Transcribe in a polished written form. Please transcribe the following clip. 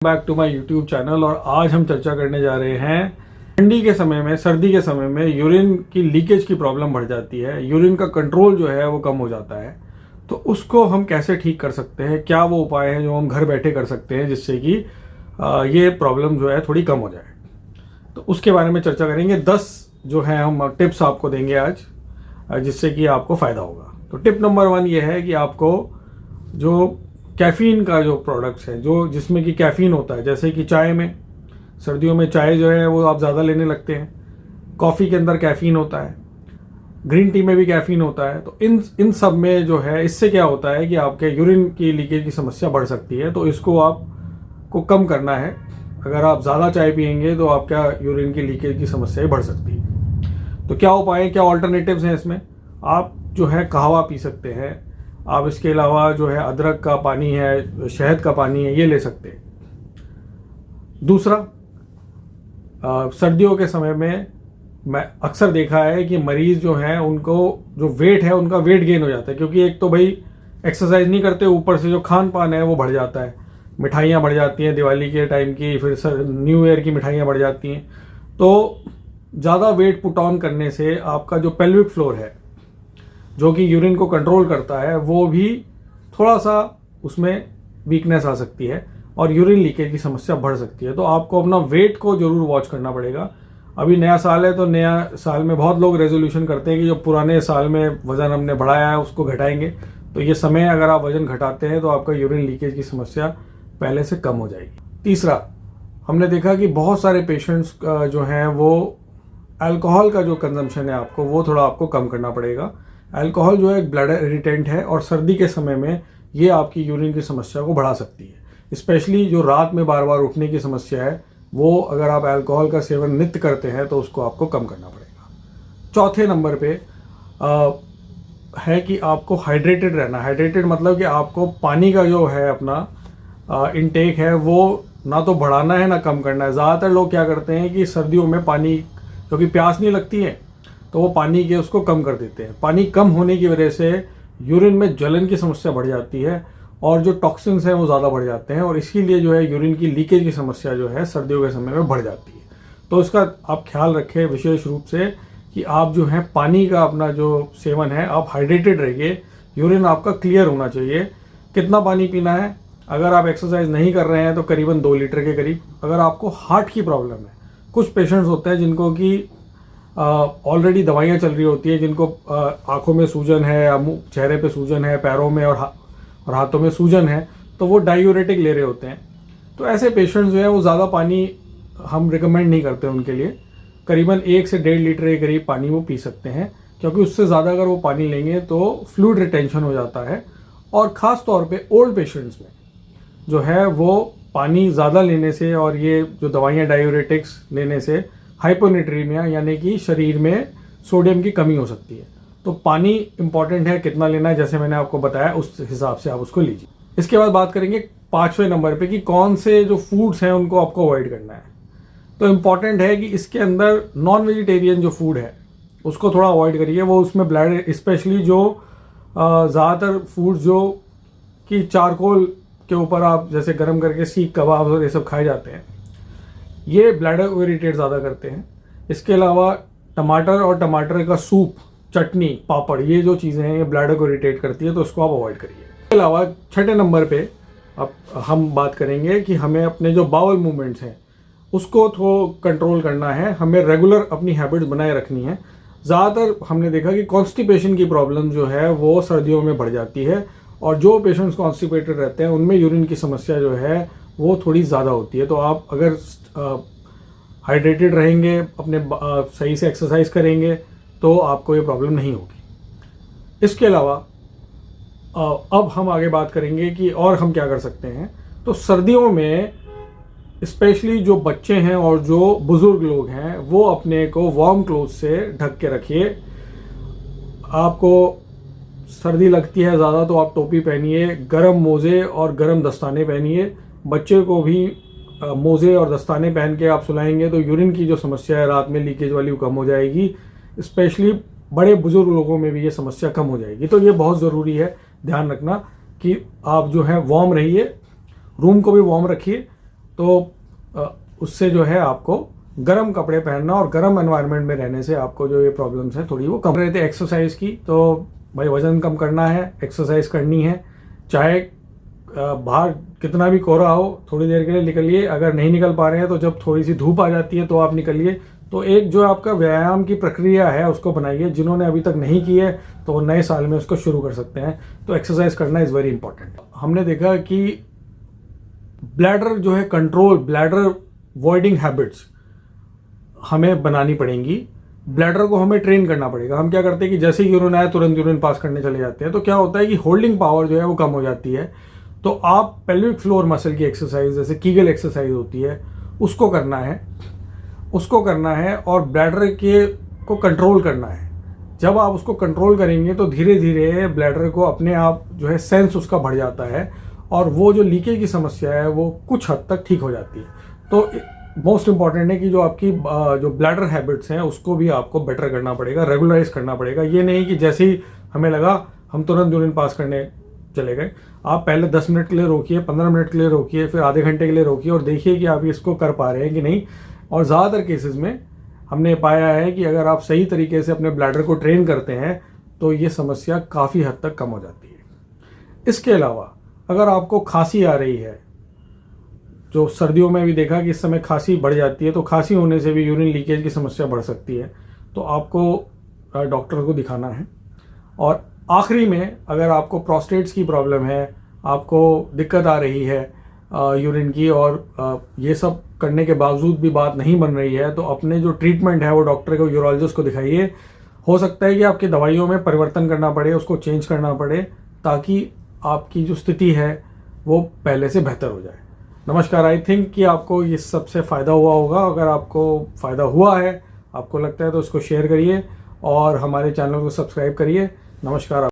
Back to my YouTube channel. और आज हम चर्चा करने जा रहे हैं ठंडी के समय में, सर्दी के समय में यूरिन की लीकेज की प्रॉब्लम बढ़ जाती है, यूरिन का कंट्रोल जो है वो कम हो जाता है। तो उसको हम कैसे ठीक कर सकते हैं, क्या वो उपाय हैं जो हम घर बैठे कर सकते हैं जिससे कि ये प्रॉब्लम जो है थोड़ी कम हो जाए। तो उसके बारे में चर्चा करेंगे। 10 जो है हम टिप्स आपको देंगे आज, जिससे कि आपको फ़ायदा होगा। तो टिप नंबर 1 ये है कि आपको जो कैफ़ीन का जो प्रोडक्ट्स है, जो जिसमें कि कैफ़ीन होता है, जैसे कि चाय में, सर्दियों में चाय जो है वो आप ज़्यादा लेने लगते हैं, कॉफ़ी के अंदर कैफ़ीन होता है, ग्रीन टी में भी कैफ़ीन होता है। तो इन सब में जो है, इससे क्या होता है कि आपके यूरिन की लीकेज की समस्या बढ़ सकती है। तो इसको आपको कम करना है। अगर आप ज़्यादा चाय पियेंगे तो आपका यूरिन की लीकेज की समस्या बढ़ सकती है। तो क्या उपाय है, क्या ऑल्टरनेटिव्स हैं इसमें? आप जो है कहवा पी सकते हैं, आप इसके अलावा जो है अदरक का पानी है, शहद का पानी है, ये ले सकते हैं। दूसरा, सर्दियों के समय में मैं अक्सर देखा है कि मरीज जो हैं उनको जो वेट है उनका वेट गेन हो जाता है, क्योंकि एक तो भाई एक्सरसाइज नहीं करते, ऊपर से जो खान पान है वो बढ़ जाता है, मिठाइयाँ बढ़ जाती हैं दिवाली के टाइम की, फिर न्यू ईयर की मिठाइयाँ बढ़ जाती हैं। तो ज़्यादा वेट पुट ऑन करने से आपका जो पेल्विक फ्लोर है, जो कि यूरिन को कंट्रोल करता है, वो भी थोड़ा सा उसमें वीकनेस आ सकती है और यूरिन लीकेज की समस्या बढ़ सकती है। तो आपको अपना वेट को जरूर वॉच करना पड़ेगा। अभी नया साल है, तो नया साल में बहुत लोग रेजोल्यूशन करते हैं कि जो पुराने साल में वज़न हमने बढ़ाया है उसको घटाएंगे। तो ये समय, अगर आप वज़न घटाते हैं तो आपका यूरिन लीकेज की समस्या पहले से कम हो जाएगी। तीसरा, हमने देखा कि बहुत सारे पेशेंट्स जो हैं वो अल्कोहल का जो कंजम्पशन है आपको, वो थोड़ा आपको कम करना पड़ेगा। अल्कोहल जो है एक ब्लड इरिटेंट है और सर्दी के समय में ये आपकी यूरिन की समस्या को बढ़ा सकती है। स्पेशली जो रात में बार बार उठने की समस्या है, वो अगर आप अल्कोहल का सेवन नित्य करते हैं तो उसको आपको कम करना पड़ेगा। चौथे नंबर पे है कि आपको हाइड्रेटेड रहना। हाइड्रेटेड मतलब कि आपको पानी का जो है अपना इनटेक है वो ना तो बढ़ाना है ना कम करना है। ज़्यादातर लोग क्या करते हैं कि सर्दियों में पानी, क्योंकि प्यास नहीं लगती है, तो वो पानी के उसको कम कर देते हैं। पानी कम होने की वजह से यूरिन में जलन की समस्या बढ़ जाती है और जो टॉक्सिन्स हैं वो ज़्यादा बढ़ जाते हैं, और इसीलिए जो है यूरिन की लीकेज की समस्या जो है सर्दियों के समय में बढ़ जाती है। तो इसका आप ख्याल रखें विशेष रूप से कि आप जो है पानी का अपना जो सेवन है, आप हाइड्रेटेड रहिए। यूरिन आपका क्लियर होना चाहिए। कितना पानी पीना है? अगर आप एक्सरसाइज नहीं कर रहे हैं तो करीबन 2 लीटर के करीब। अगर आपको हार्ट की प्रॉब्लम है, कुछ पेशेंट्स होते हैं जिनको कि ऑलरेडी दवाइयाँ चल रही होती है, जिनको आंखों में सूजन है या चेहरे पे सूजन है, पैरों में और हाथों में सूजन है, तो वो डायूरेटिक ले रहे होते हैं। तो ऐसे पेशेंट्स जो है वो ज़्यादा पानी हम रिकमेंड नहीं करते उनके लिए। करीबन 1 से 1.5 लीटर के करीब पानी वो पी सकते हैं, क्योंकि उससे ज़्यादा अगर वो पानी लेंगे तो फ्लूइड रिटेंशन हो जाता है। और ख़ास तौर पे ओल्ड पेशेंट्स में जो है वो पानी ज़्यादा लेने से और ये जो दवाइयाँ डायूरेटिक्स लेने से हाइपोनेट्रीमिया, यानी कि शरीर में सोडियम की कमी हो सकती है। तो पानी इंपॉर्टेंट है, कितना लेना है जैसे मैंने आपको बताया उस हिसाब से आप उसको लीजिए। इसके बाद बात करेंगे 5वें नंबर पे कि कौन से जो फूड्स हैं उनको आपको अवॉइड करना है। तो इम्पॉर्टेंट है कि इसके अंदर नॉन वेजिटेरियन जो फूड है उसको थोड़ा अवॉइड करिए। वो उसमें ब्लड, स्पेशली जो ज़्यादातर फूड जो कि चारकोल के ऊपर आप जैसे गर्म करके सीख कबाब और ये सब खाए जाते हैं, ये ब्लैडर को इरिटेट ज़्यादा करते हैं। इसके अलावा टमाटर और टमाटर का सूप, चटनी, पापड़, ये जो चीज़ें हैं ये ब्लैडर को इरिटेट करती है, तो इसको आप अवॉइड करिए। इसके अलावा 6ठे नंबर पे अब हम बात करेंगे कि हमें अपने जो बाउल मूवमेंट्स हैं उसको थोड़ा कंट्रोल करना है। हमें रेगुलर अपनी हैबिट्स बनाए रखनी है। ज़्यादातर हमने देखा कि कॉन्स्टिपेशन की प्रॉब्लम जो है वो सर्दियों में बढ़ जाती है, और जो पेशेंट्स कॉन्स्टिपेटेड रहते हैं उनमें यूरिन की समस्या जो है वो थोड़ी ज़्यादा होती है। तो आप अगर हाइड्रेटेड रहेंगे, अपने सही से एक्सरसाइज करेंगे, तो आपको ये प्रॉब्लम नहीं होगी। इसके अलावा अब हम आगे बात करेंगे कि और हम क्या कर सकते हैं। तो सर्दियों में स्पेशली जो बच्चे हैं और जो बुज़ुर्ग लोग हैं वो अपने को वार्म क्लोथ से ढक के रखिए। आपको सर्दी लगती है ज़्यादा तो आप टोपी पहनिए, गर्म मोज़े और गर्म दस्ताने पहनिए। बच्चे को भी मोज़े और दस्ताने पहन के आप सुलाएंगे तो यूरिन की जो समस्या है रात में लीकेज वाली वो कम हो जाएगी। स्पेशली बड़े बुजुर्ग लोगों में भी ये समस्या कम हो जाएगी। तो ये बहुत ज़रूरी है ध्यान रखना कि आप जो है वार्म रहिए, रूम को भी वार्म रखिए। तो उससे जो है आपको गर्म कपड़े पहनना और गर्म एनवायरनमेंट में रहने से आपको जो ये प्रॉब्लम्स हैं थोड़ी वो कम रहते। एक्सरसाइज की तो भाई वज़न कम करना है, एक्सरसाइज करनी है, चाहे बाहर कितना भी कोहरा हो थोड़ी देर के लिए निकलिए। अगर नहीं निकल पा रहे हैं तो जब थोड़ी सी धूप आ जाती है तो आप निकलिए। तो एक जो आपका व्यायाम की प्रक्रिया है उसको बनाइए। जिन्होंने अभी तक नहीं की है तो वो नए साल में उसको शुरू कर सकते हैं। तो एक्सरसाइज करना इज़ वेरी इंपॉर्टेंट। हमने देखा कि ब्लैडर जो है कंट्रोल, ब्लैडर वॉइडिंग हैबिट्स हमें बनानी पड़ेंगी। ब्लैडर को हमें ट्रेन करना पड़ेगा। हम क्या करते हैं कि जैसे ही यूरिन आए तुरंत यूरिन पास करने चले जाते हैं। तो क्या होता है कि होल्डिंग पावर जो है वो कम हो जाती है। तो आप पेल्विक फ्लोर मसल की एक्सरसाइज जैसे कीगल एक्सरसाइज होती है उसको करना है और ब्लैडर के को कंट्रोल करना है। जब आप उसको कंट्रोल करेंगे तो धीरे धीरे ब्लैडर को अपने आप जो है सेंस उसका बढ़ जाता है और वो जो लीकेज की समस्या है वो कुछ हद तक ठीक हो जाती है। तो मोस्ट इंपॉर्टेंट है कि जो आपकी जो ब्लैडर हैबिट्स हैं उसको भी आपको बेटर करना पड़ेगा, रेगुलराइज करना पड़ेगा। ये नहीं कि जैसे ही हमें लगा हम तुरंत यूरिन पास करने चले गए। आप पहले 10 मिनट के लिए रोकिए, 15 मिनट के लिए रोकिए, फिर आधे घंटे के लिए रोकिए और देखिए कि आप इसको कर पा रहे हैं कि नहीं। और ज़्यादातर केसेस में हमने पाया है कि अगर आप सही तरीके से अपने ब्लैडर को ट्रेन करते हैं तो ये समस्या काफ़ी हद तक कम हो जाती है। इसके अलावा अगर आपको खांसी आ रही है, जो सर्दियों में भी देखा कि इस समय खांसी बढ़ जाती है, तो खांसी होने से भी यूरिन लीकेज की समस्या बढ़ सकती है। तो आपको डॉक्टर को दिखाना है। और आखिरी में अगर आपको प्रोस्टेट्स की प्रॉब्लम है, आपको दिक्कत आ रही है यूरिन की और ये सब करने के बावजूद भी बात नहीं बन रही है, तो अपने जो ट्रीटमेंट है वो डॉक्टर को, यूरोलॉजिस्ट को दिखाइए। हो सकता है कि आपकी दवाइयों में परिवर्तन करना पड़े, उसको चेंज करना पड़े, ताकि आपकी जो स्थिति है वो पहले से बेहतर हो जाए। नमस्कार। आई थिंक कि आपको इस सबसे फ़ायदा हुआ होगा। अगर आपको फ़ायदा हुआ है, आपको लगता है, तो उसको शेयर करिए और हमारे चैनल को सब्सक्राइब करिए। नमस्कार।